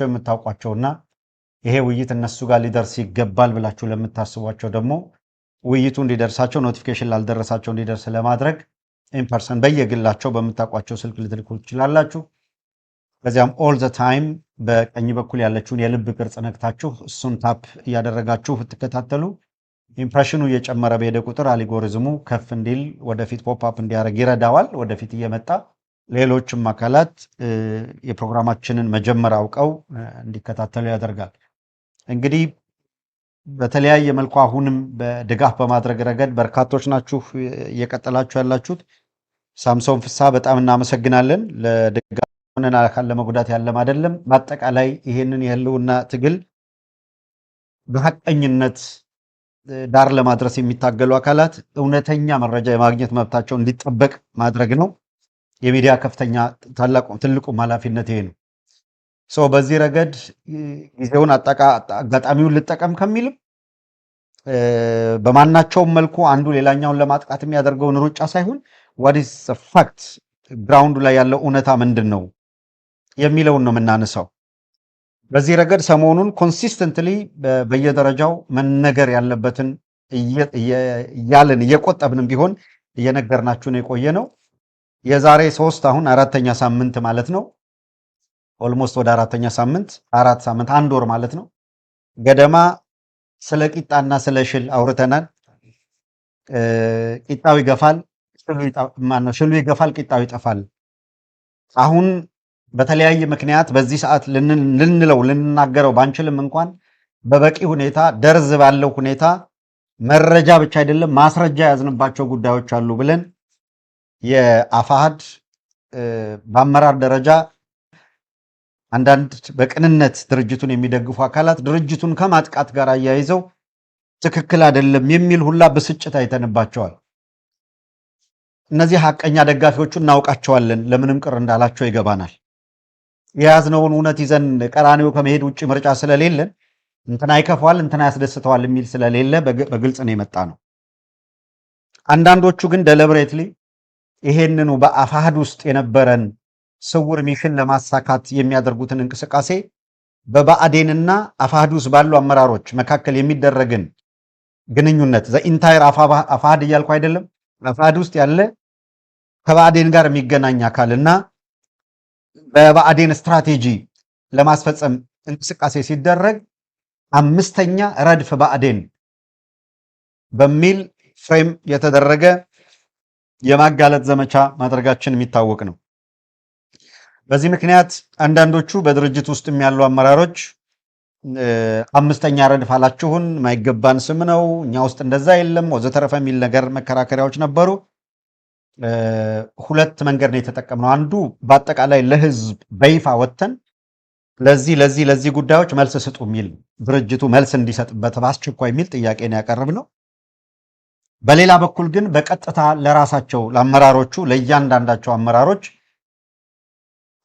የምታውቋቸውና ይሄ ውይይት እነሱ ጋር ሊደርስ ይገባል ብላችሁ ለምታስቧቸው ደግሞ ውይይቱ እንዲደርሳቸው ኖቲፊኬሽን ላልደረሳቸው እንዲደርስ ለማድረግ ኢንፐርሰን በየግላቸው በምታውቋቸው ስልክ ልትልኩ ትችላላችሁ። በዚያም ኦል ዘ ታይም በቀኝ በኩል ያለችውን የልብ ቅርጽ ነክታችሁ እሱን ታፕ እያደረጋችሁ ትከታተሉ። ኢምፕሬሽኑ እየጨመረ በሄደ ቁጥር አልጎሪዝሙ ከፍ እንዲል ወደፊት ፖፕ እንዲያደርግ ይረዳዋል። ወደፊት እየመጣ ሌሎችም አካላት የፕሮግራማችንን መጀመር አውቀው እንዲከታተሉ ያደርጋል። እንግዲህ በተለያየ መልኩ አሁንም በድጋፍ በማድረግ ረገድ በርካቶች ናችሁ እየቀጠላችሁ ያላችሁት። ሳምሶን ፍስሐ በጣም እናመሰግናለን። ለድጋፍ ሆነን አካል ለመጉዳት ያለም አይደለም። በአጠቃላይ ይሄንን የህልውና ትግል በሐቀኝነት ዳር ለማድረስ የሚታገሉ አካላት እውነተኛ መረጃ የማግኘት መብታቸው እንዲጠበቅ ማድረግ ነው። የሚዲያ ከፍተኛ ትልቁ ኃላፊነት ይሄ ነው። በዚህ ረገድ ጊዜውን አጋጣሚውን ልጠቀም ከሚልም በማናቸውም መልኩ አንዱ ሌላኛውን ለማጥቃት የሚያደርገውን ሩጫ ሳይሆን what is the fact ግራውንዱ ላይ ያለው እውነታ ምንድን ነው የሚለውን ነው የምናነሳው። በዚህ ረገድ ሰሞኑን ኮንሲስተንትሊ በየደረጃው መነገር ያለበትን እያልን እየቆጠብንም ቢሆን እየነገርናችሁ ነው የቆየ ነው። የዛሬ 3 አሁን 4ኛ ሳምንት ማለት ነው። ኦልሞስት ወደ 4ኛ ሳምንት 4 ሳምንት 1 ወር ማለት ነው ገደማ ስለ ቂጣና ስለ ሽል አውርተናል። ቂጣው ይገፋል፣ ሽሉ ይገፋል፣ ቂጣው ይጠፋል። አሁን በተለያየ ምክንያት በዚህ ሰዓት ልንናገረው ባንችልም እንኳን በበቂ ሁኔታ ደርዝ ባለው ሁኔታ መረጃ ብቻ አይደለም ማስረጃ ያዝንባቸው ጉዳዮች አሉ ብለን የአፋሕድ በአመራር ደረጃ አንዳንድ በቅንነት ድርጅቱን የሚደግፉ አካላት ድርጅቱን ከማጥቃት ጋር አያይዘው ትክክል አይደለም የሚል ሁላ ብስጭት አይተንባቸዋል። እነዚህ ሐቀኛ ደጋፊዎቹ እናውቃቸዋለን። ለምንም ቅር እንዳላቸው ይገባናል። የያዝነውን እውነት ይዘን ቀራኒው ከመሄድ ውጭ ምርጫ ስለሌለን እንትና ይከፋዋል እንትና ያስደስተዋል የሚል ስለሌለ በግልጽ ነው የመጣ ነው። አንዳንዶቹ ግን ደሊብሬትሊ ይሄንኑ በአፋሕድ ውስጥ የነበረን ስውር ሚሽን ለማሳካት የሚያደርጉትን እንቅስቃሴ በብአዴንና አፋሕድ ውስጥ ባሉ አመራሮች መካከል የሚደረግን ግንኙነት ኢንታየር አፋሕድ እያልኩ አይደለም። አፋሕድ ውስጥ ያለ ከብአዴን ጋር የሚገናኝ አካልና በብአዴን ስትራቴጂ ለማስፈጸም እንቅስቃሴ ሲደረግ 5ኛ ረድፍ ብአዴን በሚል ፍሬም የተደረገ የማጋለጥ ዘመቻ ማድረጋችን የሚታወቅ ነው። በዚህ ምክንያት አንዳንዶቹ በድርጅት ውስጥ ያሉ አመራሮች 5ኛ ረድፍ አላችሁን፣ ማይገባን ስም ነው፣ እኛ ውስጥ እንደዛ የለም ወዘተረፈ የሚል ነገር መከራከሪያዎች ነበሩ። 2 መንገድ ነው የተጠቀምነው። አንዱ በአጠቃላይ ለህዝብ በይፋ ወጥተን ለዚህ ጉዳዮች መልስ ስጡ የሚል ድርጅቱ መልስ እንዲሰጥበት በአስቸኳይ የሚል ጥያቄ ነው ያቀረብነው። በሌላ በኩል ግን በቀጥታ ለራሳቸው ለአመራሮቹ ለእያንዳንዳቸው አመራሮች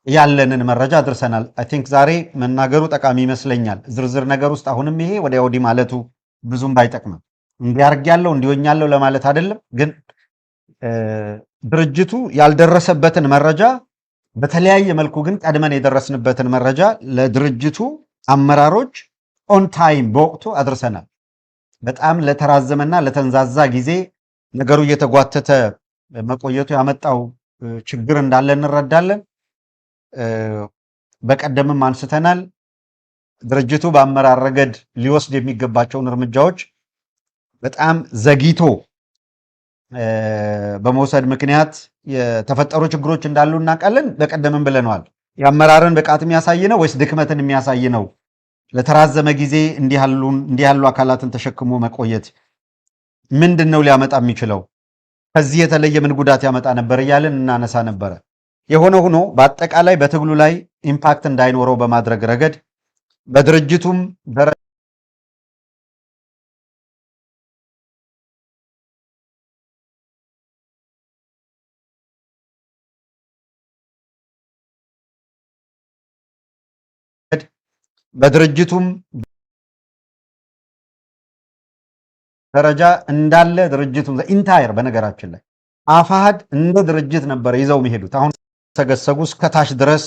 ያለንን መረጃ አድርሰናል። አይ ቲንክ ዛሬ መናገሩ ጠቃሚ ይመስለኛል። ዝርዝር ነገር ውስጥ አሁንም ይሄ ወዲያ ወዲህ ማለቱ ብዙም ባይጠቅምም እንዲያርግ ያለው እንዲሆኛለው ለማለት አይደለም። ግን ድርጅቱ ያልደረሰበትን መረጃ በተለያየ መልኩ ግን ቀድመን የደረስንበትን መረጃ ለድርጅቱ አመራሮች ኦን ታይም በወቅቱ አድርሰናል። በጣም ለተራዘመና ለተንዛዛ ጊዜ ነገሩ እየተጓተተ መቆየቱ ያመጣው ችግር እንዳለ እንረዳለን። በቀደምም አንስተናል። ድርጅቱ በአመራር ረገድ ሊወስድ የሚገባቸውን እርምጃዎች በጣም ዘግይቶ በመውሰድ ምክንያት የተፈጠሩ ችግሮች እንዳሉ እናውቃለን። በቀደምም ብለነዋል። የአመራርን ብቃት የሚያሳይ ነው ወይስ ድክመትን የሚያሳይ ነው? ለተራዘመ ጊዜ እንዲህ ያሉ አካላትን ተሸክሞ መቆየት ምንድን ነው ሊያመጣ የሚችለው? ከዚህ የተለየ ምን ጉዳት ያመጣ ነበር እያልን እናነሳ ነበረ። የሆነ ሆኖ በአጠቃላይ በትግሉ ላይ ኢምፓክት እንዳይኖረው በማድረግ ረገድ በድርጅቱም ደረጃ እንዳለ ድርጅቱም ኢንታየር በነገራችን ላይ አፋሕድ እንደ ድርጅት ነበር ይዘው የሚሄዱት። አሁን ተገሰጉ እስከታች ድረስ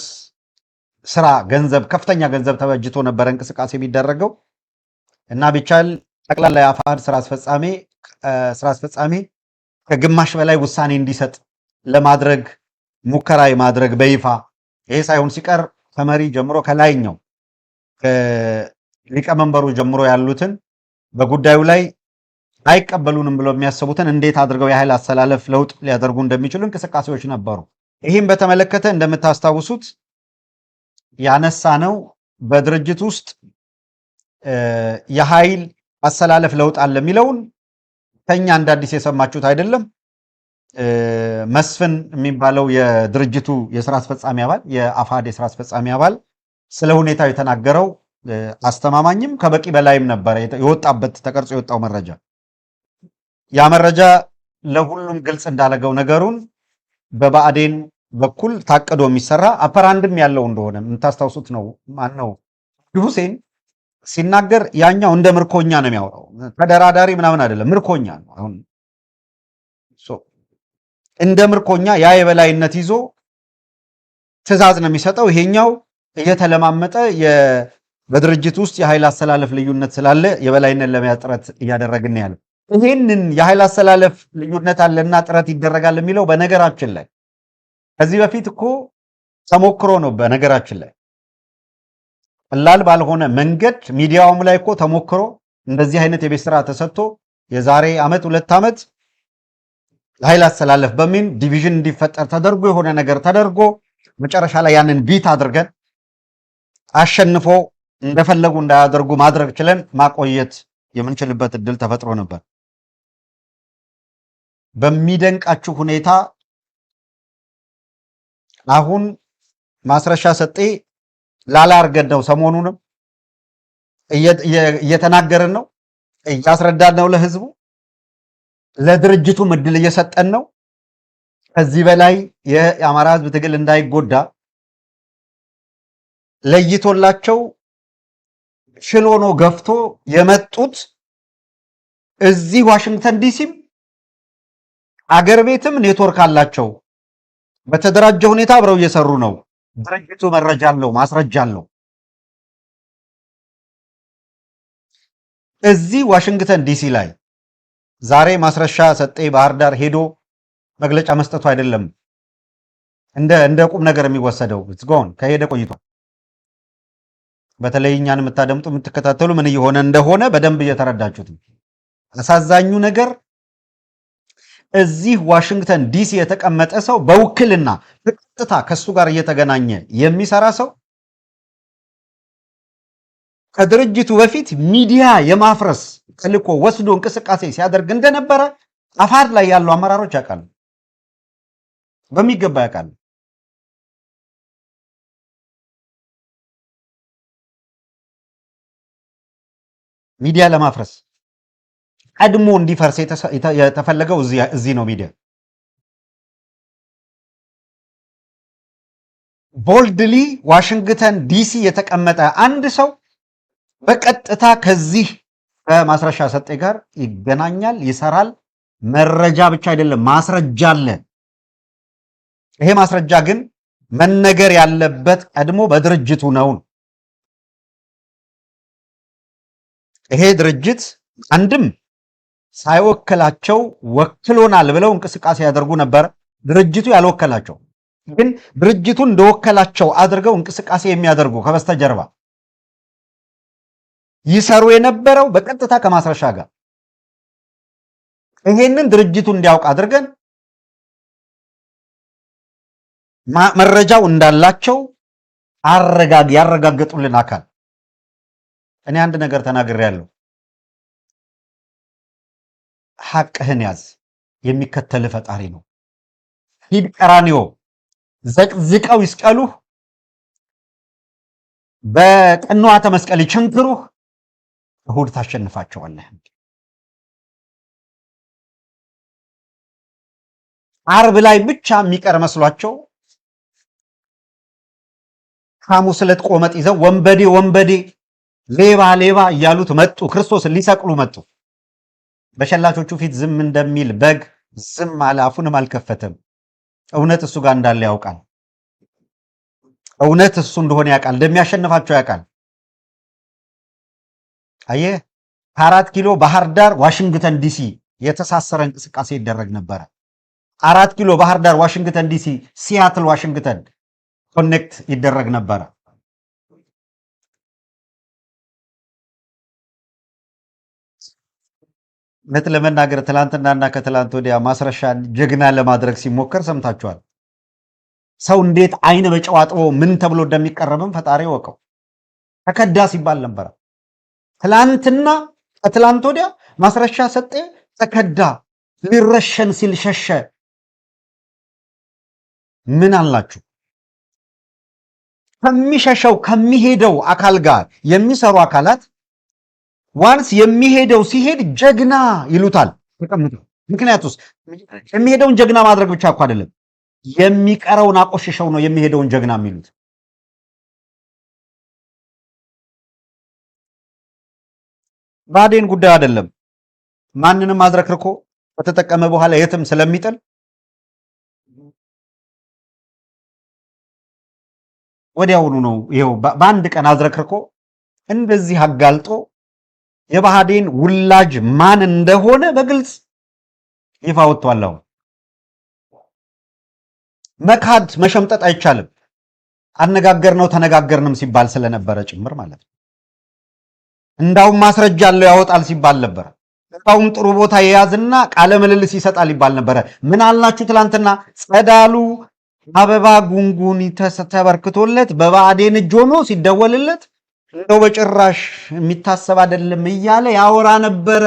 ስራ ገንዘብ ከፍተኛ ገንዘብ ተበጅቶ ነበረ እንቅስቃሴ የሚደረገው እና ቢቻል ጠቅላላ የአፋሕድ ስራ አስፈጻሚ ከግማሽ በላይ ውሳኔ እንዲሰጥ ለማድረግ ሙከራ የማድረግ በይፋ ይሄ ሳይሆን ሲቀር ከመሪ ጀምሮ ከላይኛው ሊቀመንበሩ ጀምሮ ያሉትን በጉዳዩ ላይ አይቀበሉንም ብለው የሚያስቡትን እንዴት አድርገው የኃይል አሰላለፍ ለውጥ ሊያደርጉ እንደሚችሉ እንቅስቃሴዎች ነበሩ። ይህም በተመለከተ እንደምታስታውሱት ያነሳ ነው በድርጅት ውስጥ የኃይል አሰላለፍ ለውጥ አለ የሚለውን ከኛ እንደ አዲስ የሰማችሁት አይደለም። መስፍን የሚባለው የድርጅቱ የስራ አስፈጻሚ አባል የአፋሕድ የስራ አስፈጻሚ አባል ስለ ሁኔታው የተናገረው አስተማማኝም ከበቂ በላይም ነበረ። የወጣበት ተቀርጾ የወጣው መረጃ ያ መረጃ ለሁሉም ግልጽ እንዳደረገው ነገሩን በብአዴን በኩል ታቅዶ የሚሰራ አፐራንድም ያለው እንደሆነ የምታስታውሱት ነው። ማን ነው ሁሴን ሲናገር ያኛው እንደ ምርኮኛ ነው የሚያወራው። ተደራዳሪ ምናምን አይደለም፣ ምርኮኛ ነው። አሁን እንደ ምርኮኛ ያ የበላይነት ይዞ ትዕዛዝ ነው የሚሰጠው። ይሄኛው እየተለማመጠ በድርጅት ውስጥ የኃይል አሰላለፍ ልዩነት ስላለ የበላይነት ለመያዝ ጥረት እያደረግን ያለ ይሄንን የኃይል አሰላለፍ ልዩነት አለና ጥረት ይደረጋል የሚለው በነገራችን ላይ ከዚህ በፊት እኮ ተሞክሮ ነው። በነገራችን ላይ ቀላል ባልሆነ መንገድ ሚዲያውም ላይ እኮ ተሞክሮ እንደዚህ አይነት የቤት ስራ ተሰጥቶ የዛሬ ዓመት 2 ዓመት ኃይል አሰላለፍ በሚል ዲቪዥን እንዲፈጠር ተደርጎ የሆነ ነገር ተደርጎ መጨረሻ ላይ ያንን ቢት አድርገን አሸንፎ እንደፈለጉ እንዳያደርጉ ማድረግ ችለን ማቆየት የምንችልበት እድል ተፈጥሮ ነበር። በሚደንቃችሁ ሁኔታ አሁን ማስረሻ ሰጤ ላላርገን ነው። ሰሞኑንም እየተናገርን ነው፣ እያስረዳን ነው ለህዝቡ፣ ለድርጅቱም እድል እየሰጠን ነው። ከዚህ በላይ የአማራ ህዝብ ትግል እንዳይጎዳ ለይቶላቸው ሽሎኖ ገፍቶ የመጡት እዚህ ዋሽንግተን ዲሲም አገር ቤትም ኔትወርክ አላቸው። በተደራጀ ሁኔታ አብረው እየሰሩ ነው። ድርጅቱ መረጃ አለው፣ ማስረጃ አለው። እዚህ ዋሽንግተን ዲሲ ላይ ዛሬ ማስረሻ ሰጤ ባህር ዳር ሄዶ መግለጫ መስጠቱ አይደለም እንደ ቁም ነገር የሚወሰደው። ዝጎን ከሄደ ቆይቷል። በተለይ እኛን የምታደምጡ የምትከታተሉ ምን እየሆነ እንደሆነ በደንብ እየተረዳችሁት። አሳዛኙ ነገር እዚህ ዋሽንግተን ዲሲ የተቀመጠ ሰው በውክልና በቀጥታ ከሱ ጋር እየተገናኘ የሚሰራ ሰው ከድርጅቱ በፊት ሚዲያ የማፍረስ ተልዕኮ ወስዶ እንቅስቃሴ ሲያደርግ እንደነበረ አፋሕድ ላይ ያሉ አመራሮች ያውቃሉ፣ በሚገባ ያውቃሉ። ሚዲያ ለማፍረስ ቀድሞ እንዲፈርስ የተፈለገው እዚህ ነው። ሚዲያ ቦልድሊ ዋሽንግተን ዲሲ የተቀመጠ አንድ ሰው በቀጥታ ከዚህ ከማስረሻ ሰጤ ጋር ይገናኛል፣ ይሰራል። መረጃ ብቻ አይደለም፣ ማስረጃ አለ። ይሄ ማስረጃ ግን መነገር ያለበት ቀድሞ በድርጅቱ ነው። ይሄ ድርጅት አንድም ሳይወክላቸው ወክሎናል ብለው እንቅስቃሴ ያደርጉ ነበር። ድርጅቱ ያልወከላቸው ግን ድርጅቱን እንደወከላቸው አድርገው እንቅስቃሴ የሚያደርጉ ከበስተጀርባ ይሰሩ የነበረው በቀጥታ ከማስረሻ ጋር። ይሄንን ድርጅቱ እንዲያውቅ አድርገን መረጃው እንዳላቸው ያረጋገጡልን አካል። እኔ አንድ ነገር ተናግሬያለሁ። ሐቅህን ያዝ፣ የሚከተል ፈጣሪ ነው። ሂድ ቀራንዮ፣ ዘቅዝቀው ይስቀሉህ፣ በቅንዋተ መስቀል ይቸንክሩህ፣ እሁድ ታሸንፋቸዋለህ። ዓርብ ላይ ብቻ የሚቀር መስሏቸው ሐሙስ ዕለት ቆመጥ ይዘው ወንበዴ ወንበዴ፣ ሌባ ሌባ እያሉት መጡ። ክርስቶስን ሊሰቅሉ መጡ። በሸላቾቹ ፊት ዝም እንደሚል በግ ዝም አለ፣ አፉንም አልከፈተም። እውነት እሱ ጋር እንዳለ ያውቃል። እውነት እሱ እንደሆነ ያውቃል፣ እንደሚያሸንፋቸው ያውቃል። አየህ፣ ከ4 ኪሎ ባህር ዳር ዋሽንግተን ዲሲ የተሳሰረ እንቅስቃሴ ይደረግ ነበረ። 4 ኪሎ ባህር ዳር ዋሽንግተን ዲሲ፣ ሲያትል ዋሽንግተን ኮኔክት ይደረግ ነበረ። እውነት ለመናገር ትላንትናና ከትላንት ወዲያ ማስረሻን ጀግና ለማድረግ ሲሞከር ሰምታችኋል። ሰው እንዴት አይን በጨው አጥቦ ምን ተብሎ እንደሚቀረብም ፈጣሪ ወቀው። ተከዳ ሲባል ነበረ። ትላንትና ከትላንት ወዲያ ማስረሻ ሰጤ ተከዳ፣ ሊረሸን ሲል ሸሸ። ምን አላችሁ? ከሚሸሸው ከሚሄደው አካል ጋር የሚሰሩ አካላት ዋንስ የሚሄደው ሲሄድ ጀግና ይሉታል ተቀምጠው። ምክንያቱስ የሚሄደውን ጀግና ማድረግ ብቻ እኮ አይደለም፣ የሚቀረውን አቆሽሸው ነው የሚሄደውን ጀግና የሚሉት። ብአዴን ጉዳይ አይደለም። ማንንም አዝረክርኮ ከተጠቀመ በኋላ የትም ስለሚጥል ወዲያውኑ ነው ይኸው በአንድ ቀን አዝረክርኮ እንደዚህ አጋልጦ የብአዴን ውላጅ ማን እንደሆነ በግልጽ ይፋ ወጥቷል። መካድ መሸምጠጥ አይቻልም። አነጋገርነው ተነጋገርንም ሲባል ስለነበረ ጭምር ማለት ነው። እንዳውም ማስረጃ አለው ያወጣል ሲባል ነበር። እንዳውም ጥሩ ቦታ የያዝና ቃለ ምልልስ ይሰጣል ይባል ነበረ። ምን አልናችሁ ትላንትና? ጸዳሉ አበባ ጉንጉን ተበርክቶለት በብአዴን እጅ ሆኖ ሲደወልለት እንደው በጭራሽ የሚታሰብ አይደለም እያለ ያወራ ነበረ።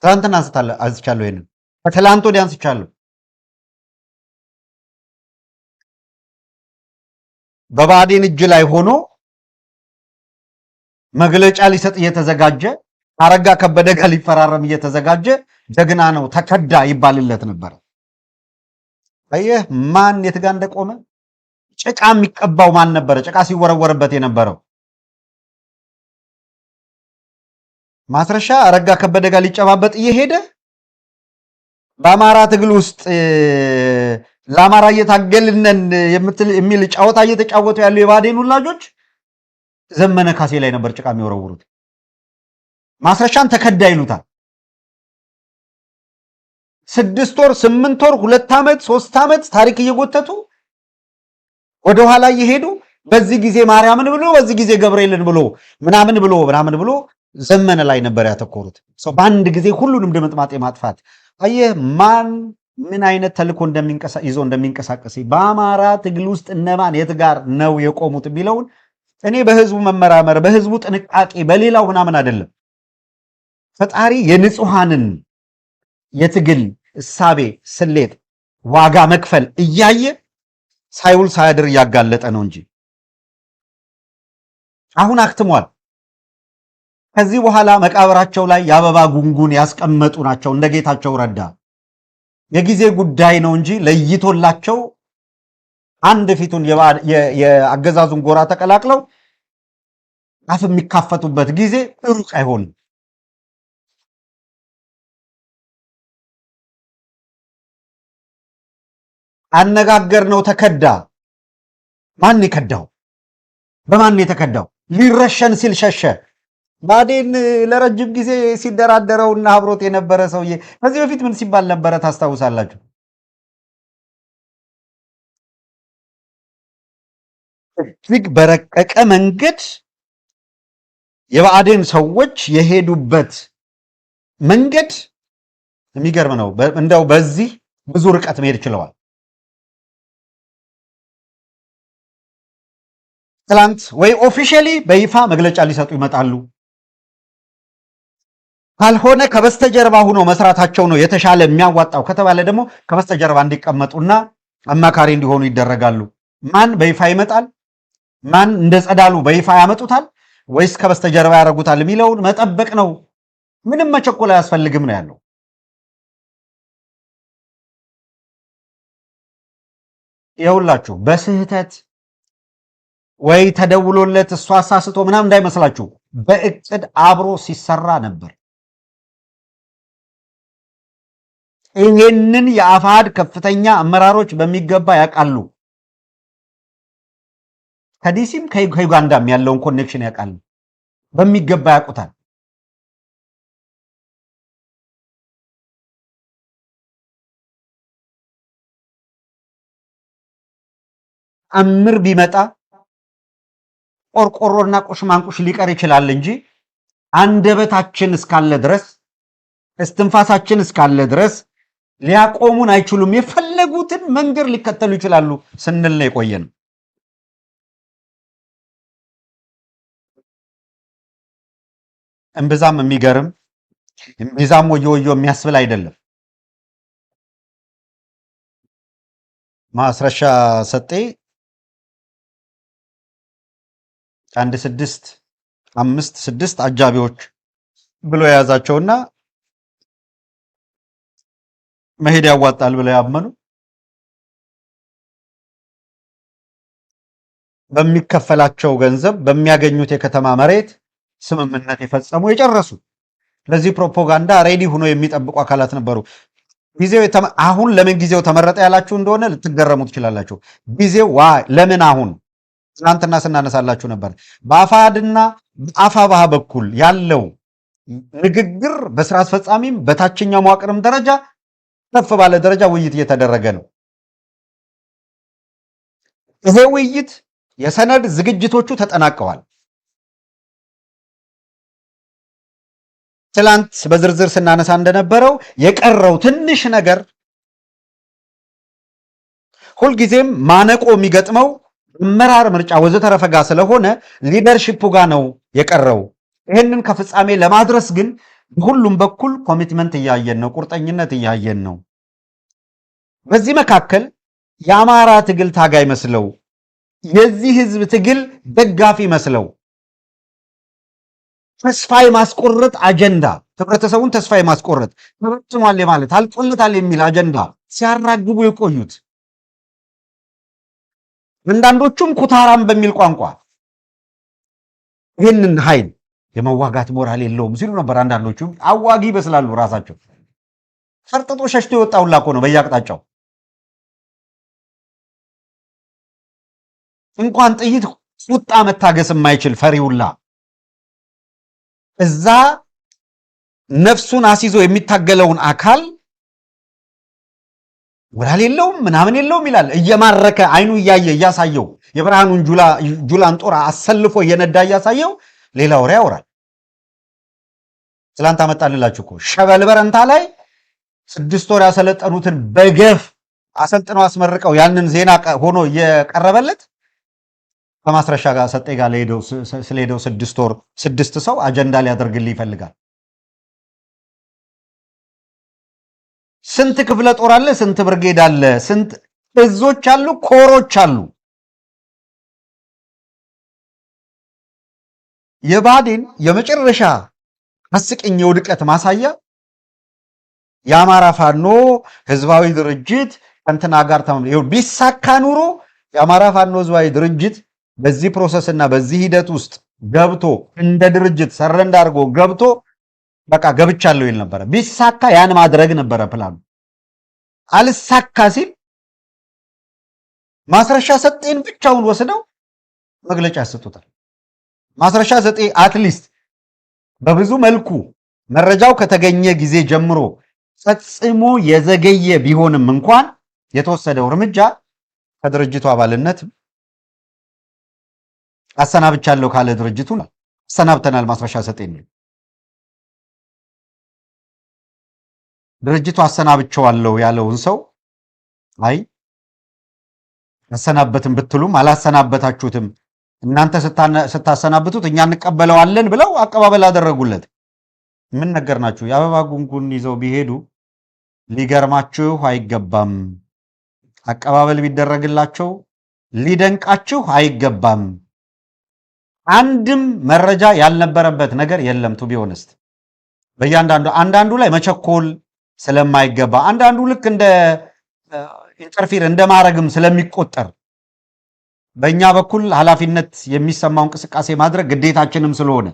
ትላንትና አንስቻለሁ፣ ይሄንን ከትላንት ወዲያ አንስቻለሁ። በብአዴን እጅ ላይ ሆኖ መግለጫ ሊሰጥ እየተዘጋጀ አረጋ ከበደ ጋር ሊፈራረም እየተዘጋጀ ጀግና ነው ተከዳ ይባልለት ነበር። አየህ ማን የት ጋር እንደቆመ። ጭቃ የሚቀባው ማን ነበረ? ጭቃ ሲወረወርበት የነበረው ማስረሻ አረጋ ከበደ ጋር ሊጨባበጥ እየሄደ በአማራ ትግል ውስጥ ለአማራ እየታገልነን የሚል ጨዋታ እየተጫወቱ ያሉ የብአዴን ውላጆች ዘመነ ካሴ ላይ ነበር ጭቃ የሚወረውሩት። ማስረሻን ተከዳ ይሉታል። 6 ወር 8 ወር 2 ዓመት 3 ዓመት ታሪክ እየጎተቱ ወደኋላ እየሄዱ በዚህ ጊዜ ማርያምን ብሎ በዚህ ጊዜ ገብርኤልን ብሎ ምናምን ብሎ ዘመነ ላይ ነበር ያተኮሩት። ሰው በአንድ ጊዜ ሁሉንም ድምጥማጤ ማጥፋት። አየህ ማን ምን አይነት ተልኮ ይዞ እንደሚንቀሳቀስ በአማራ ትግል ውስጥ እነማን የት ጋር ነው የቆሙት የሚለውን እኔ በህዝቡ መመራመር በህዝቡ ጥንቃቄ በሌላው ምናምን አይደለም። ፈጣሪ የንጹሃንን የትግል እሳቤ ስሌት ዋጋ መክፈል እያየ ሳይውል ሳያድር እያጋለጠ ነው እንጂ አሁን አክትሟል። ከዚህ በኋላ መቃብራቸው ላይ የአበባ ጉንጉን ያስቀመጡ ናቸው እንደ ጌታቸው ረዳ። የጊዜ ጉዳይ ነው እንጂ ለይቶላቸው አንድ ፊቱን የአገዛዙን ጎራ ተቀላቅለው አፍ የሚካፈቱበት ጊዜ ሩቅ አይሆንም። አነጋገር ነው ተከዳ። ማን የከዳው? በማን የተከዳው? ሊረሸን ሲል ሸሸ። ብአዴን ለረጅም ጊዜ ሲደራደረውና አብሮት የነበረ ሰውዬ ከዚህ በፊት ምን ሲባል ነበረ ታስታውሳላችሁ? እጅግ በረቀቀ መንገድ የብአዴን ሰዎች የሄዱበት መንገድ የሚገርም ነው። እንደው በዚህ ብዙ ርቀት መሄድ ችለዋል። ትላንት ወይ ኦፊሻሊ በይፋ መግለጫ ሊሰጡ ይመጣሉ፣ ካልሆነ ከበስተጀርባ ሆኖ መስራታቸው ነው የተሻለ የሚያዋጣው ከተባለ ደግሞ ከበስተጀርባ እንዲቀመጡና አማካሪ እንዲሆኑ ይደረጋሉ። ማን በይፋ ይመጣል፣ ማን እንደ ጸዳሉ በይፋ ያመጡታል ወይስ ከበስተጀርባ ያደርጉታል የሚለውን መጠበቅ ነው። ምንም መቸኮል አያስፈልግም ነው ያለው። ይኸውላችሁ በስህተት ወይ ተደውሎለት እሷ አሳስቶ ምናምን እንዳይመስላችሁ፣ በእቅድ አብሮ ሲሰራ ነበር። ይሄንን የአፋሕድ ከፍተኛ አመራሮች በሚገባ ያውቃሉ። ከዲሲም ከዩጋንዳም ያለውን ኮኔክሽን ያውቃል፣ በሚገባ ያውቁታል። አምር ቢመጣ ቆርቆሮና ቁሽማንቁሽ ሊቀር ይችላል እንጂ አንደበታችን እስካለ ድረስ እስትንፋሳችን እስካለ ድረስ ሊያቆሙን አይችሉም። የፈለጉትን መንገድ ሊከተሉ ይችላሉ ስንል ነው የቆየን። እምብዛም የሚገርም እምብዛም ወዮ ወዮ የሚያስብል አይደለም። ማስረሻ ሰጤ አንድ 5-6 አጃቢዎች ብሎ የያዛቸውና መሄድ ያዋጣል ብለው ያመኑ በሚከፈላቸው ገንዘብ በሚያገኙት የከተማ መሬት ስምምነት የፈጸሙ የጨረሱ ለዚህ ፕሮፓጋንዳ ሬዲ ሆኖ የሚጠብቁ አካላት ነበሩ። ጊዜው አሁን ለምን ጊዜው ተመረጠ ያላችሁ እንደሆነ ልትገረሙ ትችላላችሁ። ጊዜው ለምን አሁን? ትናንትና ስናነሳላችሁ ነበር። በአፋድና በአፋባህ በኩል ያለው ንግግር በስራ አስፈጻሚም በታችኛው መዋቅርም ደረጃ ከፍ ባለ ደረጃ ውይይት እየተደረገ ነው። ይሄ ውይይት የሰነድ ዝግጅቶቹ ተጠናቀዋል። ትላንት በዝርዝር ስናነሳ እንደነበረው የቀረው ትንሽ ነገር ሁልጊዜም ማነቆ የሚገጥመው አመራር ምርጫ ወዘተረፈ ጋር ስለሆነ ሊደርሺፑ ጋር ነው የቀረው። ይህንን ከፍጻሜ ለማድረስ ግን በሁሉም በኩል ኮሚትመንት እያየን ነው፣ ቁርጠኝነት እያየን ነው። በዚህ መካከል የአማራ ትግል ታጋይ መስለው የዚህ ህዝብ ትግል ደጋፊ መስለው ተስፋ የማስቆረጥ አጀንዳ፣ ህብረተሰቡን ተስፋ የማስቆረጥ ተበትኗል ማለት አልቆለታል የሚል አጀንዳ ሲያራግቡ የቆዩት አንዳንዶቹም ኩታራም በሚል ቋንቋ ይህንን ኃይል የመዋጋት ሞራል የለውም ሲሉ ነበር። አንዳንዶቹም አዋጊ ይመስላሉ ራሳቸው። ፈርጥጦ ሸሽቶ የወጣው ላኮ ነው በየአቅጣጫው። እንኳን ጥይት ቁጣ መታገስ የማይችል ፈሪውላ እዛ ነፍሱን አስይዞ የሚታገለውን አካል ሞራል የለውም ምናምን የለውም ይላል። እየማረከ አይኑ እያየ እያሳየው የብርሃኑን ጁላን ጦር አሰልፎ እየነዳ እያሳየው ሌላ ወሬ ያወራል። ትላንት አመጣንላችሁ እኮ ሸበል በረንታ ላይ 6 ወር ያሰለጠኑትን በገፍ አሰልጥነው አስመርቀው ያንን ዜና ሆኖ እየቀረበለት ከማስረሻ ጋር ሰጤ ጋር ስለሄደው 6 ወር 6 ሰው አጀንዳ ሊያደርግልህ ይፈልጋል። ስንት ክፍለ ጦር አለ፣ ስንት ብርጌድ አለ፣ ስንት እዞች አሉ፣ ኮሮች አሉ። የባዴን የመጨረሻ አስቂኝ የውድቀት ማሳያ የአማራ ፋኖ ህዝባዊ ድርጅት ከእንትና ጋር ቢሳካ ኑሮ የአማራ ፋኖ ህዝባዊ ድርጅት በዚህ ፕሮሰስ እና በዚህ ሂደት ውስጥ ገብቶ እንደ ድርጅት ሰረንዳ አድርጎ ገብቶ በቃ ገብቻለሁ ይል ነበረ። ቢሳካ ያን ማድረግ ነበረ ፕላኑ። አልሳካ ሲል ማስረሻ ሰጤን ብቻውን ወስደው መግለጫ ያሰጡታል። ማስረሻ ሰጤ አትሊስት በብዙ መልኩ መረጃው ከተገኘ ጊዜ ጀምሮ ፈጽሞ የዘገየ ቢሆንም እንኳን የተወሰደው እርምጃ ከድርጅቱ አባልነት አሰናብቻለሁ ካለ ድርጅቱ አሰናብተናል ማስረሻ ሰጤን ድርጅቱ አሰናብቸዋለሁ ያለውን ሰው አይ አሰናበትም ብትሉም አላሰናበታችሁትም እናንተ ስታሰናብቱት እኛ እንቀበለዋለን ብለው አቀባበል አደረጉለት። ምን ነገር ናችሁ? የአበባ ጉንጉን ይዘው ቢሄዱ ሊገርማችሁ አይገባም። አቀባበል ቢደረግላቸው ሊደንቃችሁ አይገባም። አንድም መረጃ ያልነበረበት ነገር የለም። ቱ ቢሆንስት አንዳንዱ ላይ መቸኮል ስለማይገባ አንዳንዱ ልክ እንደ ኢንተርፊር እንደማረግም ስለሚቆጠር በእኛ በኩል ኃላፊነት የሚሰማው እንቅስቃሴ ማድረግ ግዴታችንም ስለሆነ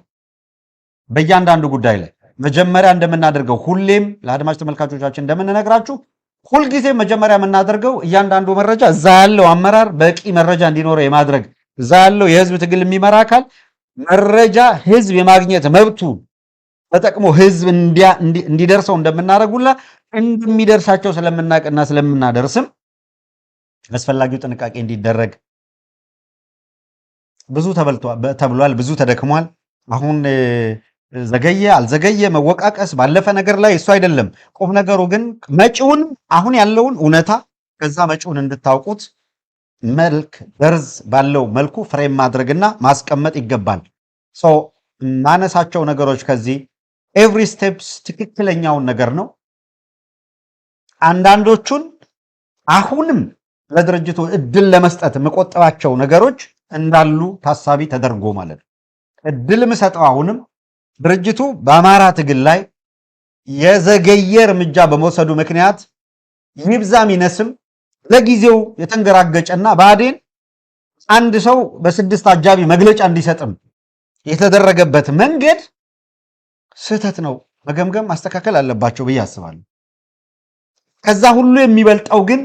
በእያንዳንዱ ጉዳይ ላይ መጀመሪያ እንደምናደርገው ሁሌም ለአድማጭ ተመልካቾቻችን እንደምንነግራችሁ ሁልጊዜ መጀመሪያ የምናደርገው እያንዳንዱ መረጃ እዛ ያለው አመራር በቂ መረጃ እንዲኖረው የማድረግ እዛ ያለው የህዝብ ትግል የሚመራ አካል መረጃ ህዝብ የማግኘት መብቱ ተጠቅሞ ህዝብ እንዲደርሰው እንደምናደርጉላ እንደሚደርሳቸው ስለምናውቅና ስለምናደርስም አስፈላጊው ጥንቃቄ እንዲደረግ ብዙ ተብሏል፣ ብዙ ተደክሟል። አሁን ዘገየ አልዘገየ መወቃቀስ ባለፈ ነገር ላይ እሱ አይደለም ቁም ነገሩ። ግን መጪውን አሁን ያለውን እውነታ ከዛ መጪውን እንድታውቁት መልክ ደርዝ ባለው መልኩ ፍሬም ማድረግና ማስቀመጥ ይገባል። ማነሳቸው ነገሮች ከዚህ ኤቭሪ ስቴፕስ ትክክለኛውን ነገር ነው። አንዳንዶቹን አሁንም ለድርጅቱ እድል ለመስጠት የምቆጥባቸው ነገሮች እንዳሉ ታሳቢ ተደርጎ ማለት ነው። እድል የምሰጠው አሁንም ድርጅቱ በአማራ ትግል ላይ የዘገየ እርምጃ በመውሰዱ ምክንያት ይብዛም ይነስም ለጊዜው የተንገራገጨና ብአዴን አንድ ሰው በ6 አጃቢ መግለጫ እንዲሰጥም የተደረገበት መንገድ ስህተት ነው። መገምገም ማስተካከል አለባቸው ብዬ አስባለሁ። ከዛ ሁሉ የሚበልጠው ግን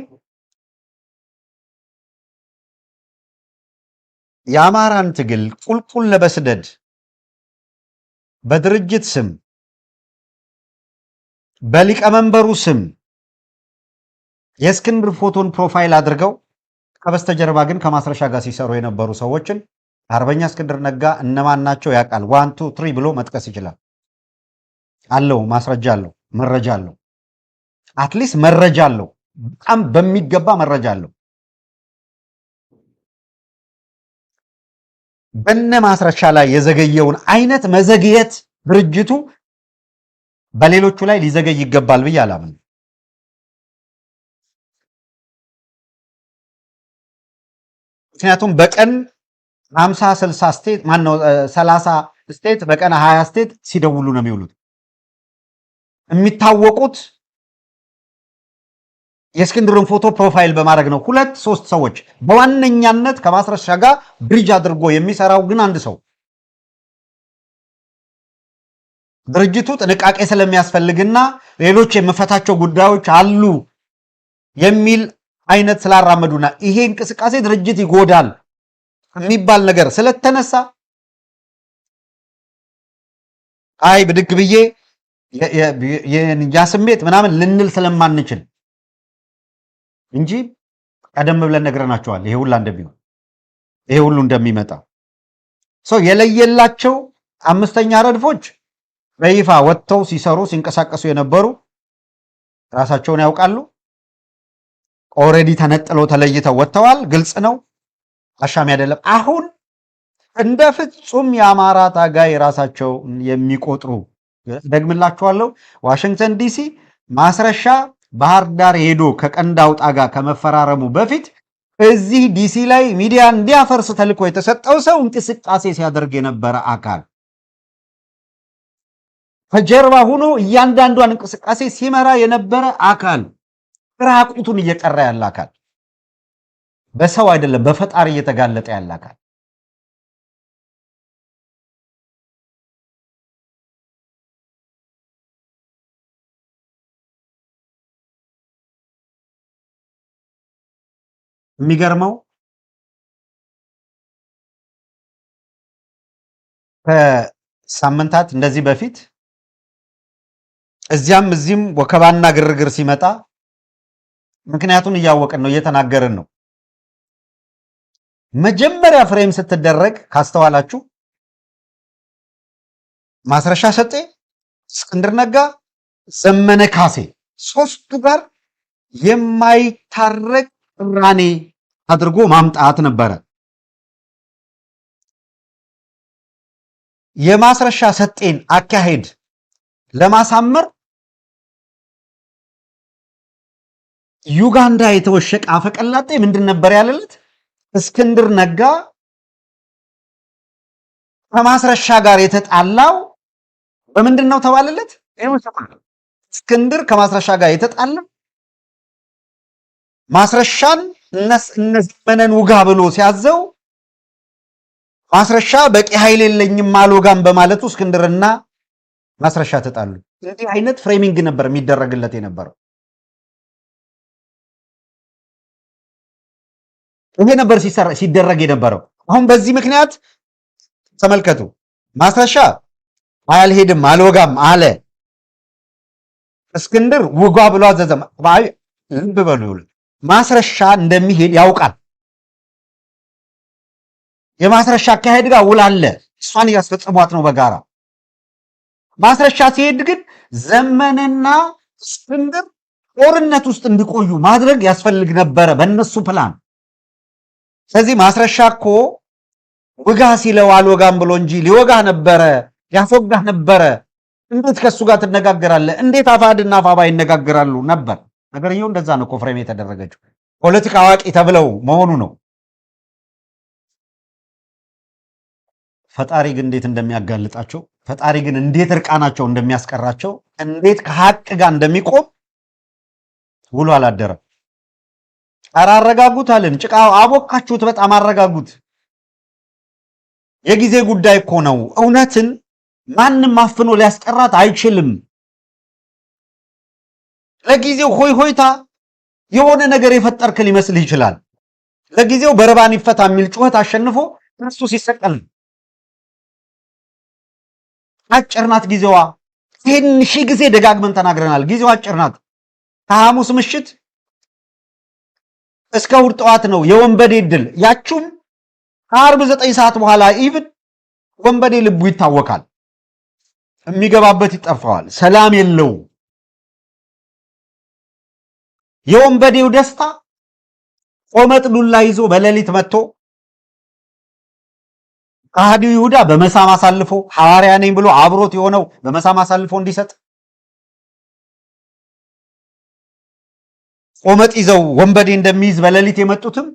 የአማራን ትግል ቁልቁል ለመስደድ በድርጅት ስም በሊቀመንበሩ ስም የእስክንድር ፎቶን ፕሮፋይል አድርገው ከበስተጀርባ ግን ከማስረሻ ጋር ሲሰሩ የነበሩ ሰዎችን አርበኛ እስክንድር ነጋ እነማን ናቸው ያውቃል። 1 2 3 ብሎ መጥቀስ ይችላል። አለው፣ ማስረጃ አለው፣ መረጃ አለው። አትሊስት መረጃ አለው፣ በጣም በሚገባ መረጃ አለው። በነ ማስረሻ ላይ የዘገየውን አይነት መዘግየት ድርጅቱ በሌሎቹ ላይ ሊዘገይ ይገባል ብዬ አላምንም። ምክንያቱም በቀን 50 60 ስቴት ማነው 30 ስቴት በቀን 20 ስቴት ሲደውሉ ነው የሚውሉት። የሚታወቁት የእስክንድርን ፎቶ ፕሮፋይል በማድረግ ነው። 2-3 ሰዎች በዋነኛነት ከማስረሻ ጋር ብሪጅ አድርጎ የሚሰራው ግን አንድ ሰው ድርጅቱ ጥንቃቄ ስለሚያስፈልግና ሌሎች የምፈታቸው ጉዳዮች አሉ የሚል አይነት ስላራመዱና ይሄ እንቅስቃሴ ድርጅት ይጎዳል የሚባል ነገር ስለተነሳ አይ ብድግ ብዬ ያ ስሜት ምናምን ልንል ስለማንችል እንጂ ቀደም ብለን ነግረናቸዋል። ይሄ ሁሉ እንደሚሆን ይሄ ሁሉ እንደሚመጣ የለየላቸው 5ኛ ረድፎች በይፋ ወጥተው ሲሰሩ ሲንቀሳቀሱ የነበሩ ራሳቸውን ያውቃሉ። ኦሬዲ ተነጥለው ተለይተው ወጥተዋል። ግልጽ ነው፣ አሻሚ አይደለም። አሁን እንደ ፍጹም የአማራ ታጋይ ራሳቸው የሚቆጥሩ ደግምላችኋለሁ፣ ዋሽንግተን ዲሲ ማስረሻ ባህር ዳር ሄዶ ከቀንድ አውጣ ጋር ከመፈራረሙ በፊት እዚህ ዲሲ ላይ ሚዲያ እንዲያፈርስ ተልኮ የተሰጠው ሰው እንቅስቃሴ ሲያደርግ የነበረ አካል ከጀርባ ሆኖ እያንዳንዷን እንቅስቃሴ ሲመራ የነበረ አካል ራቁቱን እየቀረ ያለ አካል በሰው አይደለም በፈጣሪ እየተጋለጠ ያለ አካል የሚገርመው ከሳምንታት እንደዚህ በፊት እዚያም እዚህም ወከባና ግርግር ሲመጣ ምክንያቱን እያወቅን ነው፣ እየተናገርን ነው። መጀመሪያ ፍሬም ስትደረግ ካስተዋላችሁ ማስረሻ ሰጤ፣ እስክንድር ነጋ፣ ዘመነ ካሴ ሶስቱ ጋር የማይታረቅ ቅራኔ አድርጎ ማምጣት ነበረ። የማስረሻ ሰጤን አካሄድ ለማሳመር ዩጋንዳ የተወሸቀ አፈቀላጤ ምንድን ነበር ያለለት? እስክንድር ነጋ ከማስረሻ ጋር የተጣላው በምንድን ነው ተባለለት? እስክንድር ከማስረሻ ጋር የተጣላው ማስረሻን እነዘመነን ውጋ ብሎ ሲያዘው ማስረሻ በቂ ኃይል የለኝም አልወጋም በማለቱ እስክንድርና ማስረሻ ተጣሉ። እንዲህ አይነት ፍሬሚንግ ነበር የሚደረግለት የነበረው። ይሄ ነበር ሲደረግ የነበረው። አሁን በዚህ ምክንያት ተመልከቱ፣ ማስረሻ አልሄድም አልወጋም አለ። እስክንድር ውጓ ብሎ አዘዘ። ልብ በሉ፣ ማስረሻ እንደሚሄድ ያውቃል። የማስረሻ አካሄድ ጋር ውል አለ። እሷን እያስፈጸሟት ነው በጋራ። ማስረሻ ሲሄድ ግን ዘመንና እስክንድር ጦርነት ውስጥ እንዲቆዩ ማድረግ ያስፈልግ ነበረ በእነሱ ፕላን። ስለዚህ ማስረሻ እኮ ውጋ ሲለው አልወጋም ብሎ እንጂ ሊወጋህ ነበረ፣ ያስወጋህ ነበረ። እንዴት ከሱ ጋር ትነጋገራለህ? እንዴት አፋድና አፋባ ይነጋገራሉ ነበር። ነገርየው እንደዛ ነው እኮ ፍሬም የተደረገችው። ፖለቲካ አዋቂ ተብለው መሆኑ ነው። ፈጣሪ ግን እንዴት እንደሚያጋልጣቸው፣ ፈጣሪ ግን እንዴት እርቃናቸው እንደሚያስቀራቸው፣ እንዴት ከሀቅ ጋር እንደሚቆም ውሎ አላደረም። ኧረ አረጋጉት አለን። ጭቃ አቦካችሁት፣ በጣም አረጋጉት። የጊዜ ጉዳይ እኮ ነው። እውነትን ማንም አፍኖ ሊያስቀራት አይችልም። ለጊዜው ሆይ ሆይታ የሆነ ነገር የፈጠርክ ሊመስልህ ይችላል። ለጊዜው በርባን ይፈታ የሚል ጩኸት አሸንፎ ክርስቶስ ይሰቀል። አጭር ናት ጊዜዋ። ይህን ሺህ ጊዜ ደጋግመን ተናግረናል። ጊዜዋ አጭር ናት። ከሐሙስ ምሽት እስከ እሑድ ጠዋት ነው የወንበዴ ድል። ያችሁም ከዓርብ 9 ሰዓት በኋላ ኢቭን ወንበዴ ልቡ ይታወቃል። የሚገባበት ይጠፋዋል። ሰላም የለው። የወንበዴው ደስታ ቆመጥ ዱላ ይዞ በሌሊት መጥቶ ከሃዲው ይሁዳ በመሳም አሳልፎ ሐዋርያ ነኝ ብሎ አብሮት የሆነው በመሳም አሳልፎ እንዲሰጥ ቆመጥ ይዘው ወንበዴ እንደሚይዝ በሌሊት የመጡትም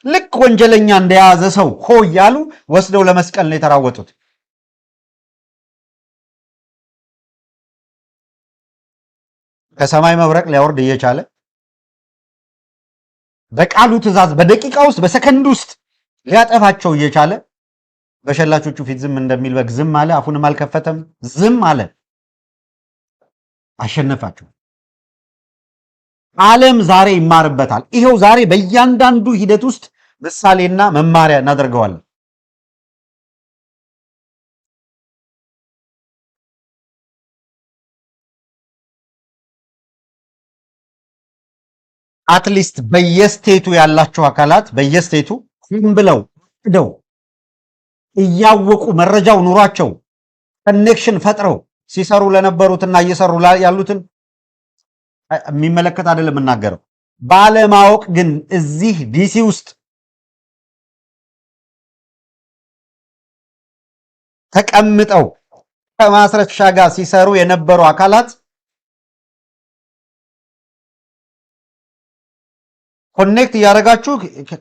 ልክ ወንጀለኛ እንደያዘ ሰው ሆ እያሉ ወስደው ለመስቀል ነው የተራወጡት። ከሰማይ መብረቅ ሊያወርድ እየቻለ በቃሉ ትእዛዝ በደቂቃ ውስጥ በሰከንድ ውስጥ ሊያጠፋቸው እየቻለ በሸላቾቹ ፊት ዝም እንደሚል በግ ዝም አለ። አፉንም አልከፈተም፣ ዝም አለ። አሸነፋቸው። ዓለም ዛሬ ይማርበታል። ይሄው ዛሬ በእያንዳንዱ ሂደት ውስጥ ምሳሌና መማሪያ እናደርገዋለን። አትሊስት በየስቴቱ ያላቸው አካላት በየስቴቱ ዝም ብለው ሄደው እያወቁ መረጃው ኑሯቸው ኮኔክሽን ፈጥረው ሲሰሩ ለነበሩትና እየሰሩ ያሉትን የሚመለከት አይደለም የምናገረው። ባለማወቅ ግን እዚህ ዲሲ ውስጥ ተቀምጠው ከማስረሻ ጋር ሲሰሩ የነበሩ አካላት ኮኔክት እያደረጋችሁ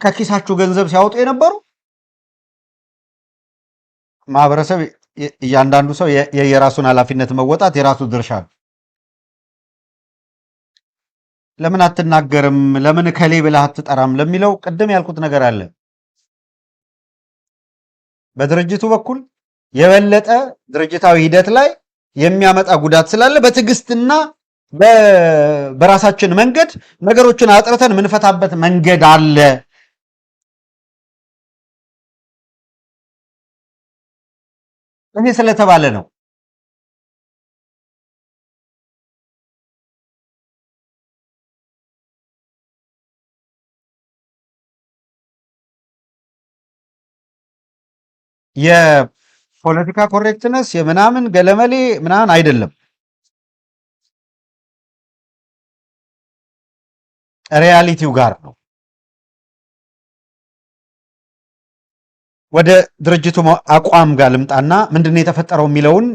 ከኪሳችሁ ገንዘብ ሲያወጡ የነበሩ ማህበረሰብ፣ እያንዳንዱ ሰው የራሱን ኃላፊነት መወጣት የራሱ ድርሻ ነው። ለምን አትናገርም? ለምን ከሌ ብለህ አትጠራም? ለሚለው ቅድም ያልኩት ነገር አለ። በድርጅቱ በኩል የበለጠ ድርጅታዊ ሂደት ላይ የሚያመጣ ጉዳት ስላለ በትዕግስትና በራሳችን መንገድ ነገሮችን አጥርተን የምንፈታበት መንገድ አለ። ይሄ ስለተባለ ነው። የፖለቲካ ኮሬክትነስ የምናምን ገለመሌ ምናምን አይደለም። ሪያሊቲው ጋር ነው። ወደ ድርጅቱ አቋም ጋር ልምጣና ምንድነው የተፈጠረው የሚለውን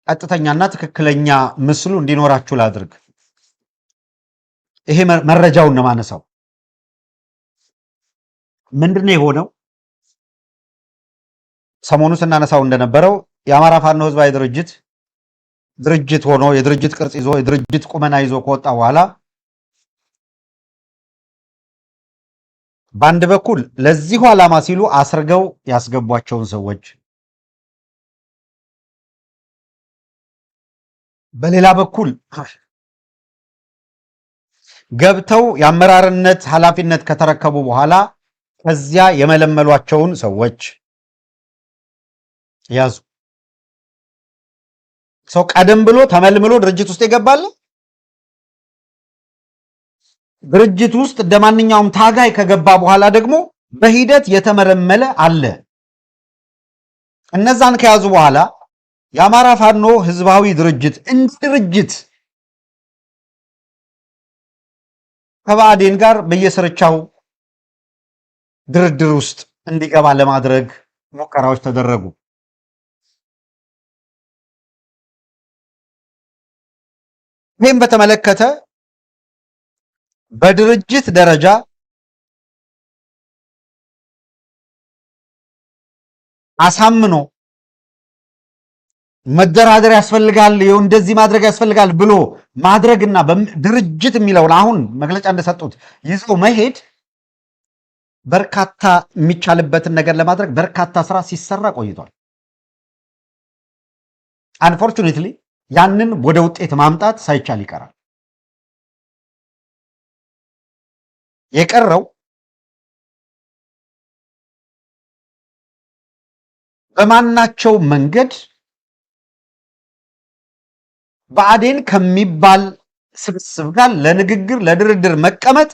ቀጥተኛና ትክክለኛ ምስሉ እንዲኖራችሁ ላድርግ። ይሄ መረጃውን ነው ማነሳው። ምንድነው የሆነው? ሰሞኑ ስናነሳው እንደነበረው የአማራ ፋኖ ህዝባዊ ድርጅት ሆኖ የድርጅት ቅርጽ ይዞ የድርጅት ቁመና ይዞ ከወጣ በኋላ በአንድ በኩል ለዚሁ ዓላማ ሲሉ አስርገው ያስገቧቸውን ሰዎች፣ በሌላ በኩል ገብተው የአመራርነት ኃላፊነት ከተረከቡ በኋላ ከዚያ የመለመሏቸውን ሰዎች ያዙ። ሰው ቀደም ብሎ ተመልምሎ ድርጅት ውስጥ ይገባል። ድርጅት ውስጥ እንደማንኛውም ታጋይ ከገባ በኋላ ደግሞ በሂደት የተመለመለ አለ። እነዛን ከያዙ በኋላ የአማራ ፋኖ ህዝባዊ ድርጅት እንደ ድርጅት ከባዕዴን ጋር በየስርቻው ድርድር ውስጥ እንዲገባ ለማድረግ ሙከራዎች ተደረጉ። ይህም በተመለከተ በድርጅት ደረጃ አሳምኖ መደራደር ያስፈልጋል፣ እንደዚህ ማድረግ ያስፈልጋል ብሎ ማድረግና ድርጅት የሚለውን አሁን መግለጫ እንደሰጡት ይዘው መሄድ በርካታ የሚቻልበትን ነገር ለማድረግ በርካታ ስራ ሲሰራ ቆይቷል። አንፎርቹኔትሊ ያንን ወደ ውጤት ማምጣት ሳይቻል ይቀራል። የቀረው በማናቸው መንገድ ብአዴን ከሚባል ስብስብ ጋር ለንግግር ለድርድር መቀመጥ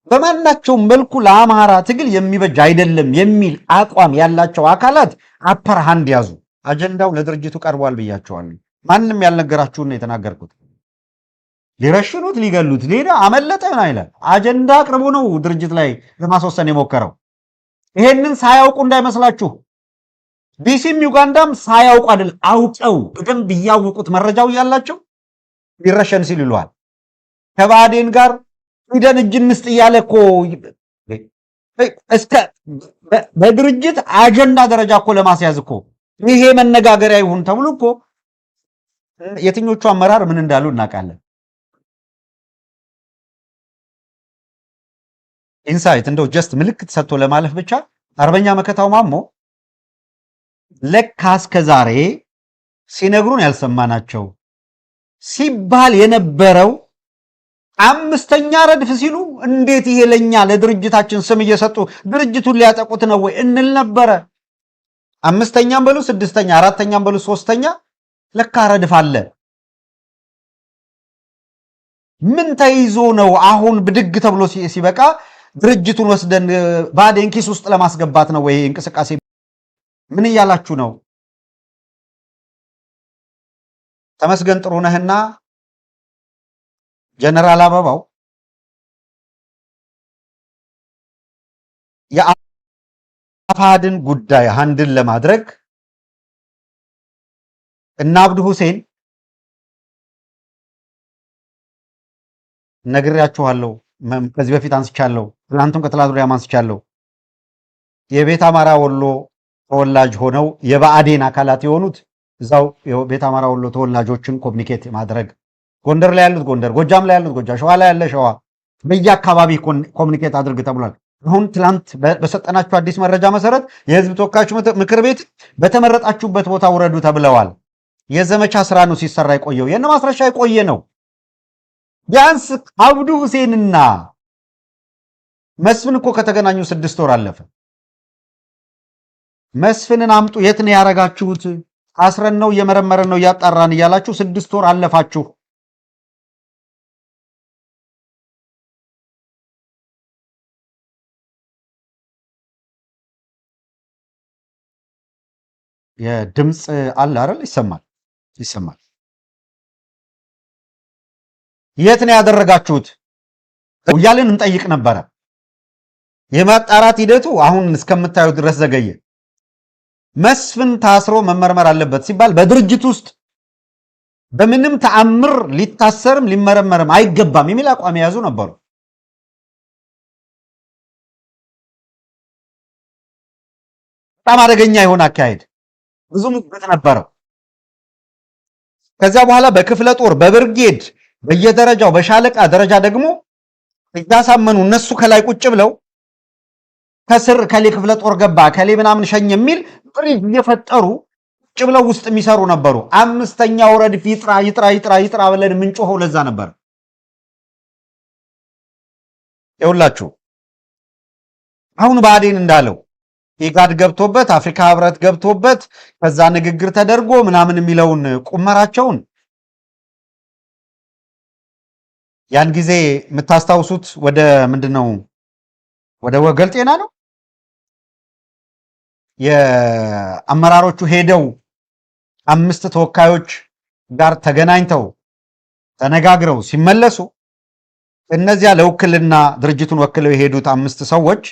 በማናቸው መልኩ ለአማራ ትግል የሚበጅ አይደለም የሚል አቋም ያላቸው አካላት አፐር ሃንድ ያዙ። አጀንዳው ለድርጅቱ ቀርቧል ብያቸዋለሁ። ማንም ያልነገራችሁን ነው የተናገርኩት። ሊረሽኑት ሊገሉት ሌላ አመለጠን አይላል። አጀንዳ አቅርቦ ነው ድርጅት ላይ ለማስወሰን የሞከረው። ይሄንን ሳያውቁ እንዳይመስላችሁ። ዲሲም ዩጋንዳም ሳያውቁ አይደል፣ አውቀው በደንብ እያወቁት መረጃው እያላቸው ሊረሸን ሲል ይሏል። ከባዕዴን ጋር ሂደን እጅ እንስጥ እያለ እኮ እስከ በድርጅት አጀንዳ ደረጃ እኮ ለማስያዝ እኮ ይሄ መነጋገሪያ ይሁን ተብሎ እኮ የትኞቹ አመራር ምን እንዳሉ እናውቃለን። ኢንሳይት እንደው ጀስት ምልክት ሰጥቶ ለማለፍ ብቻ አርበኛ መከታው ማሞ ለካ እስከ ዛሬ ሲነግሩን ያልሰማናቸው ሲባል የነበረው አምስተኛ ረድፍ ሲሉ እንዴት ይሄ ለኛ ለድርጅታችን ስም እየሰጡ ድርጅቱን ሊያጠቁት ነው ወይ እንል ነበረ። አምስተኛም በሉ ስድስተኛ፣ አራተኛም በሉ ሶስተኛ ለካ ረድፍ አለ። ምን ተይዞ ነው አሁን ብድግ ተብሎ ሲበቃ ድርጅቱን ወስደን ብአዴን ኪስ ውስጥ ለማስገባት ነው ወይ እንቅስቃሴ? ምን እያላችሁ ነው? ተመስገን ጥሩነህና ጀነራል አበባው የአፋድን ጉዳይ ሃንድል ለማድረግ እና አብዱ ሁሴን ነግሬያችኋለሁ። ከዚህ በፊት አንስቻለሁ። ትናንትም ከትላንት ወዲያም አንስቻለሁ። የቤት አማራ ወሎ ተወላጅ ሆነው የብአዴን አካላት የሆኑት እዛው የቤት አማራ ወሎ ተወላጆችን ኮሚኒኬት ማድረግ፣ ጎንደር ላይ ያሉት ጎንደር፣ ጎጃም ላይ ያሉት ጎጃም፣ ሸዋ ላይ ያለ ሸዋ፣ በየአካባቢ ኮሚኒኬት አድርግ ተብሏል። አሁን ትላንት በሰጠናችሁ አዲስ መረጃ መሰረት የህዝብ ተወካዮች ምክር ቤት በተመረጣችሁበት ቦታ ውረዱ ተብለዋል። የዘመቻ ስራ ነው ሲሰራ የቆየው። የእነ ማስረሻ የቆየ ነው። ቢያንስ አብዱ ሁሴንና መስፍን እኮ ከተገናኙ 6 ወር አለፈ። መስፍንን አምጡ፣ የት ነው ያረጋችሁት? አስረን ነው እየመረመረን ነው እያጣራን እያላችሁ 6 ወር አለፋችሁ። የድምፅ አለ አይደል? ይሰማል። የት ነው ያደረጋችሁት እያልን እንጠይቅ ነበረ። የማጣራት ሂደቱ አሁን እስከምታዩት ድረስ ዘገየ። መስፍን ታስሮ መመርመር አለበት ሲባል በድርጅት ውስጥ በምንም ተአምር ሊታሰርም ሊመረመርም አይገባም የሚል አቋም የያዙ ነበሩ። በጣም አደገኛ የሆነ አካሄድ፣ ብዙ ሙግት ነበረው። ከዚያ በኋላ በክፍለ ጦር በብርጌድ በየደረጃው በሻለቃ ደረጃ ደግሞ እያሳመኑ እነሱ ከላይ ቁጭ ብለው ከስር ከሌ ክፍለ ጦር ገባ ከሌ ምናምን ሸኝ የሚል ብሪፍ እየፈጠሩ ቁጭ ብለው ውስጥ የሚሰሩ ነበሩ። አምስተኛው ረድፍ ይጥራ ብለን የምንጮኸው ለዛ ነበር። ይኸውላችሁ አሁን ብአዴን እንዳለው ኢጋድ ገብቶበት አፍሪካ ህብረት ገብቶበት ከዛ ንግግር ተደርጎ ምናምን የሚለውን ቁመራቸውን ያን ጊዜ የምታስታውሱት ወደ ምንድነው ወደ ወገል ጤና ነው የአመራሮቹ ሄደው 5 ተወካዮች ጋር ተገናኝተው ተነጋግረው ሲመለሱ እነዚያ ለውክልና ድርጅቱን ወክለው የሄዱት 5 ሰዎች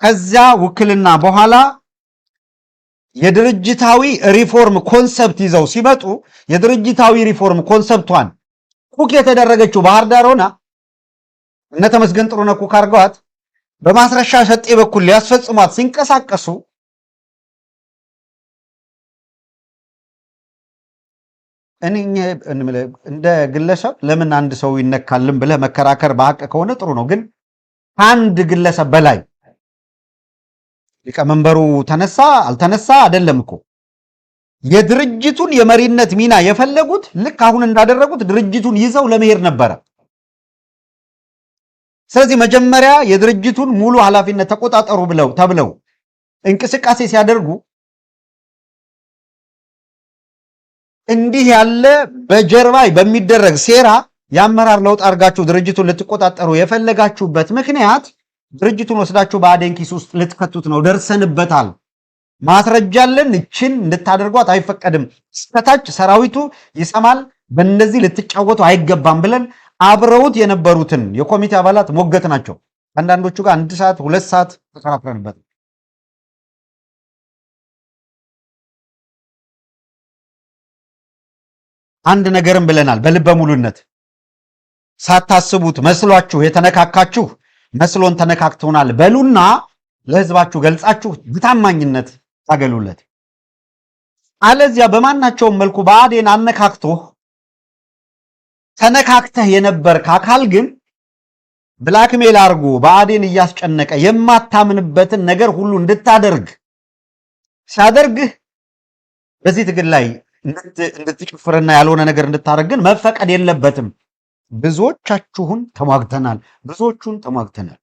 ከዚያ ውክልና በኋላ የድርጅታዊ ሪፎርም ኮንሰፕት ይዘው ሲመጡ የድርጅታዊ ሪፎርም ኮንሰፕቷን ኩክ የተደረገችው ባህር ዳር ሆና እነ ተመስገን ጥሩነህ ኩክ አድርገዋት በማስረሻ ሸጤ በኩል ሊያስፈጽሟት ሲንቀሳቀሱ እንደ ግለሰብ ለምን አንድ ሰው ይነካልን ብለህ መከራከር በሐቅ ከሆነ ጥሩ ነው። ግን አንድ ግለሰብ በላይ ሊቀመንበሩ ተነሳ አልተነሳ አይደለም እኮ የድርጅቱን የመሪነት ሚና የፈለጉት ልክ አሁን እንዳደረጉት ድርጅቱን ይዘው ለመሄድ ነበረ። ስለዚህ መጀመሪያ የድርጅቱን ሙሉ ኃላፊነት ተቆጣጠሩ ተብለው እንቅስቃሴ ሲያደርጉ እንዲህ ያለ በጀርባ በሚደረግ ሴራ የአመራር ለውጥ አድርጋችሁ ድርጅቱን ልትቆጣጠሩ የፈለጋችሁበት ምክንያት ድርጅቱን ወስዳችሁ ብአዴን ኪስ ውስጥ ልትከቱት ነው። ደርሰንበታል፣ ማስረጃለን፣ እችን እንድታደርጓት አይፈቀድም፣ እስከታች ሰራዊቱ ይሰማል፣ በእነዚህ ልትጫወቱ አይገባም ብለን አብረውት የነበሩትን የኮሚቴ አባላት ሞገት ናቸው። አንዳንዶቹ ጋር 1 ሰዓት 2 ሰዓት ተከራክረንበት አንድ ነገርም ብለናል። በልበ ሙሉነት ሳታስቡት መስሏችሁ የተነካካችሁ መስሎን ተነካክተውናል በሉና ለህዝባችሁ ገልጻችሁ በታማኝነት ታገሉለት። አለዚያ በማናቸውም መልኩ ብአዴን አነካክቶ ተነካክተህ የነበርክ አካል ግን ብላክሜል አድርጎ ብአዴን እያስጨነቀ የማታምንበትን ነገር ሁሉ እንድታደርግ ሲያደርግህ በዚህ ትግል ላይ እንድትጭፍርና ያልሆነ ነገር እንድታደርግ ግን መፈቀድ የለበትም። ብዙዎቻችሁን ተሟግተናል፣ ብዙዎቹን ተሟግተናል።